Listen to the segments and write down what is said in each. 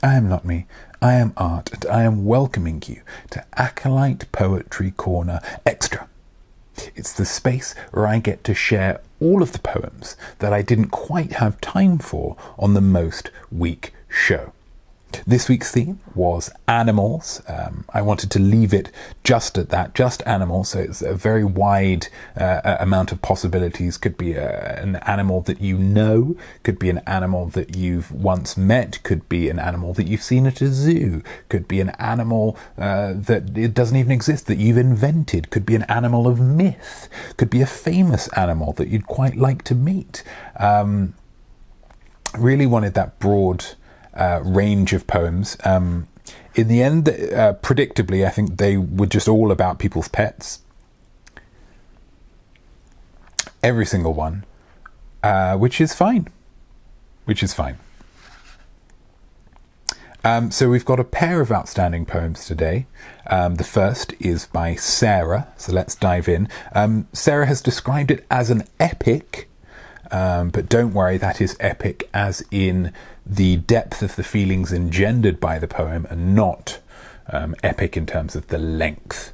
I am Notme, I am Art, and I am welcoming you to Acolyte Poetry Corner Extra. It's the space where I get to share all of the poems that I didn't quite have time for on the Most Week show. This week's theme was animals. I wanted to leave it just at that, just animals. So it's a very wide amount of possibilities. Could be an animal that you know, could be an animal that you've once met, could be an animal that you've seen at a zoo, could be an animal that it doesn't even exist, that you've invented, could be an animal of myth, could be a famous animal that you'd quite like to meet. Really wanted that broad range of poems. In the end, predictably, I think they were just all about people's pets. Every single one, which is fine. So we've got a pair of outstanding poems today. The first is by Sara, so let's dive in. Sara has described it as an epic, but don't worry, that is epic as in the depth of the feelings engendered by the poem, and not epic in terms of the length,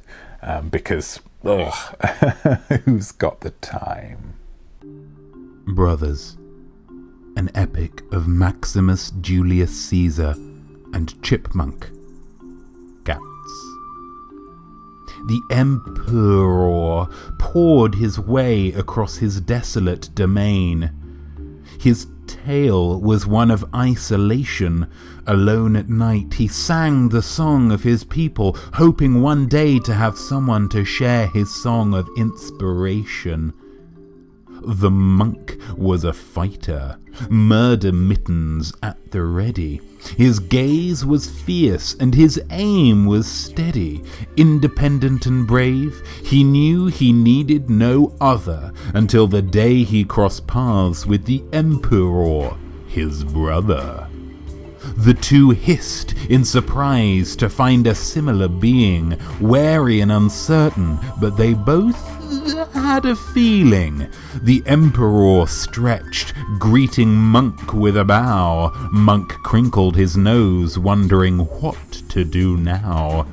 because who's got the time? Brothers, an epic of Maximus Julius Caesar and Chipmunk Cats. The Emperor poured his way across his desolate domain. His tale was one of isolation. Alone at night, he sang the song of his people, hoping one day to have someone to share his song of inspiration. The monk was a fighter, murder mittens at the ready. His gaze was fierce and his aim was steady. Independent and brave, he knew he needed no other until the day he crossed paths with the Emperor, his brother. The two hissed in surprise to find a similar being, wary and uncertain, but they both had a feeling. The Emperor stretched, greeting Monk with a bow. Monk crinkled his nose, wondering what to do now.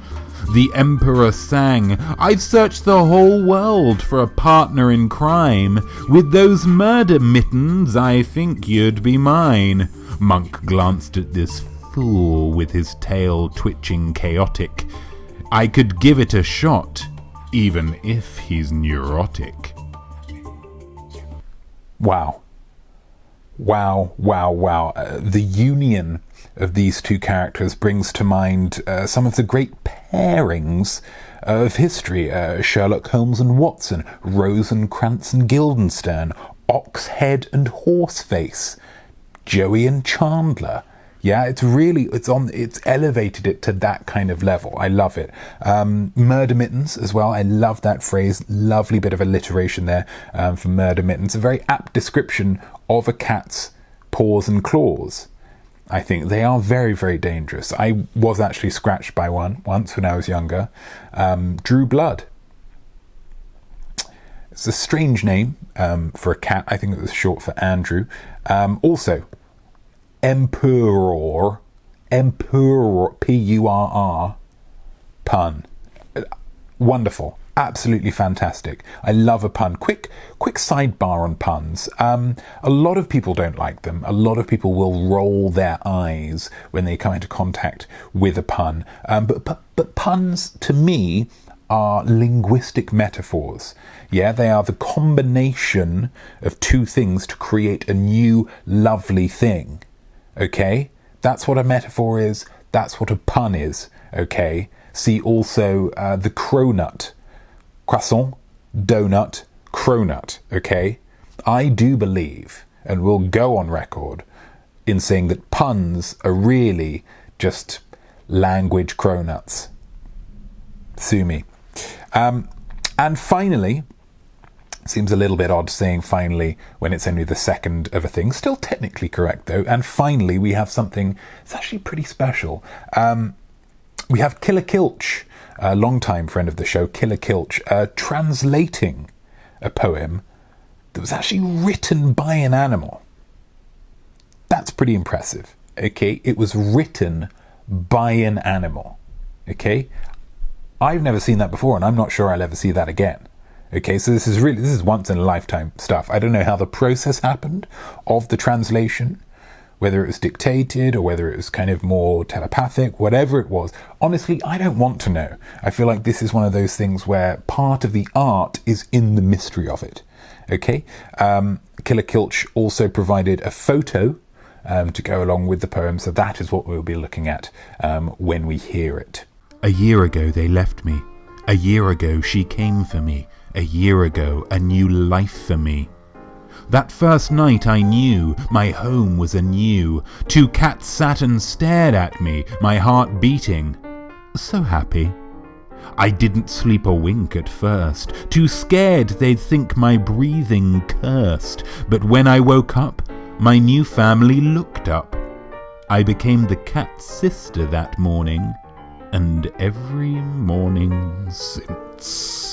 The Emperor sang, "I've searched the whole world for a partner in crime. With those murder mittens, I think you'd be mine." Monk glanced at this fool with his tail twitching chaotic. "I could give it a shot, even if he's neurotic." Wow. The union of these two characters brings to mind some of the great pairings of history. Sherlock Holmes and Watson, Rosencrantz and Guildenstern, Oxhead and Horseface, Joey and Chandler. Yeah, it's elevated it to that kind of level. I love it. Murder mittens as well. I love that phrase. Lovely bit of alliteration there for murder mittens. A very apt description of a cat's paws and claws. I think they are very, very dangerous. I was actually scratched by one once when I was younger. Drew blood. It's a strange name for a cat. I think it was short for Andrew. Also, Emperor, P-U-R-R, pun. Wonderful. Absolutely fantastic. I love a pun. Quick sidebar on puns. A lot of people don't like them. A lot of people will roll their eyes when they come into contact with a pun. But puns, to me, are linguistic metaphors. Yeah, they are the combination of two things to create a new, lovely thing. Okay? That's what a metaphor is. That's what a pun is. Okay? See also the cronut. Croissant, donut, cronut. Okay? I do believe, and will go on record, in saying that puns are really just language cronuts. Sue me. And finally, seems a little bit odd saying finally when it's only the second of a thing. Still technically correct though. And finally, we have something that's actually pretty special. We have Kilch, a long-time friend of the show, Kilch, translating a poem that was actually written by an animal. That's pretty impressive. okay? It was written by an animal, okay? I've never seen that before, and I'm not sure I'll ever see that again. Okay, so this is once in a lifetime stuff. I don't know how the process happened of the translation, whether it was dictated or whether it was kind of more telepathic, whatever it was. Honestly, I don't want to know. I feel like this is one of those things where part of the art is in the mystery of it. Okay, Killer Kilch also provided a photo to go along with the poem, so that is what we'll be looking at when we hear it. A year ago they left me. A year ago she came for me. A year ago a new life for me. That first night I knew my home was anew. Two cats sat and stared at me, my heart beating. So happy. I didn't sleep a wink at first, too scared they'd think my breathing cursed. But when I woke up, my new family looked up. I became the cat's sister that morning, and every morning since.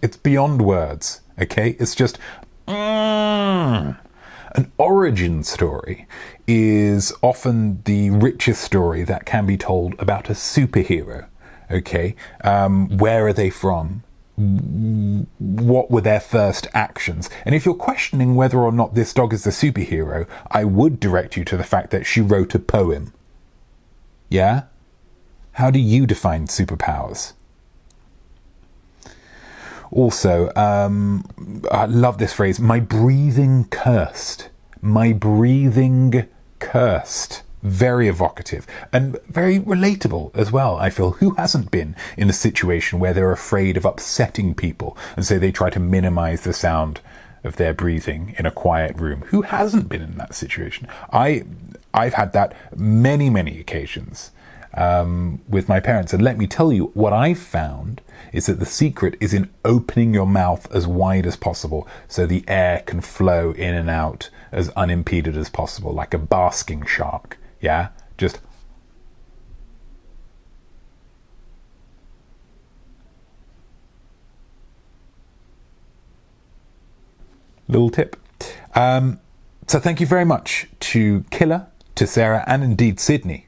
It's beyond words, okay? It's just an origin story is often the richest story that can be told about a superhero, okay? Where are they from? What were their first actions? And if you're questioning whether or not this dog is a superhero, I would direct you to the fact that she wrote a poem. Yeah? How do you define superpowers? Also, I love this phrase, my breathing cursed. My breathing cursed. Very evocative and very relatable as well, I feel. Who hasn't been in a situation where they're afraid of upsetting people and so they try to minimize the sound of their breathing in a quiet room? Who hasn't been in that situation? I've had that many, many occasions with my parents. And let me tell you, what I've found is that the secret is in opening your mouth as wide as possible so the air can flow in and out as unimpeded as possible, like a basking shark. Yeah? Just... little tip. So thank you very much to Killer, to Sara, and indeed Sydney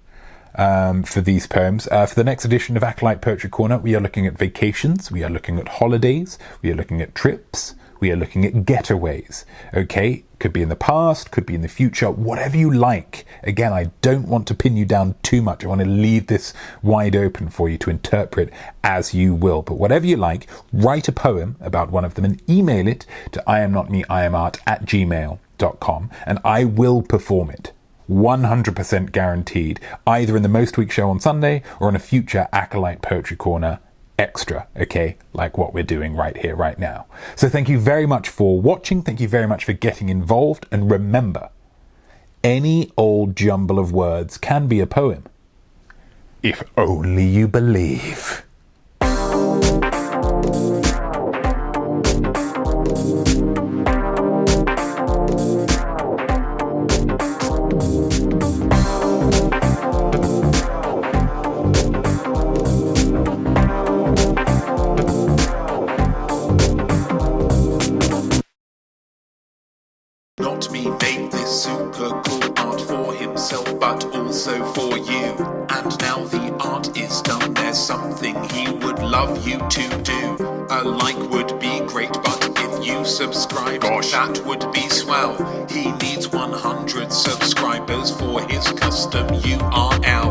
for these poems. For the next edition of Acolyte Poetry Corner, we are looking at vacations, we are looking at holidays, we are looking at trips, we are looking at getaways. Okay? Could be in the past, could be in the future, whatever you like. Again, I don't want to pin you down too much. I want to leave this wide open for you to interpret as you will. But whatever you like, write a poem about one of them and email it to iamnotmeiamart@gmail.com, and I will perform it. 100% guaranteed, either in the Most Week show on Sunday or in a future Acolyte Poetry Corner extra, okay, like what we're doing right here, right now. So thank you very much for watching. Thank you very much for getting involved. And remember, any old jumble of words can be a poem, if only you believe. Notme made this super cool art for himself, but also for you. And now the art is done, there's something he would love you to do. A like would be great, but if you subscribe, that would be swell. He needs 100 subscribers for his custom URL.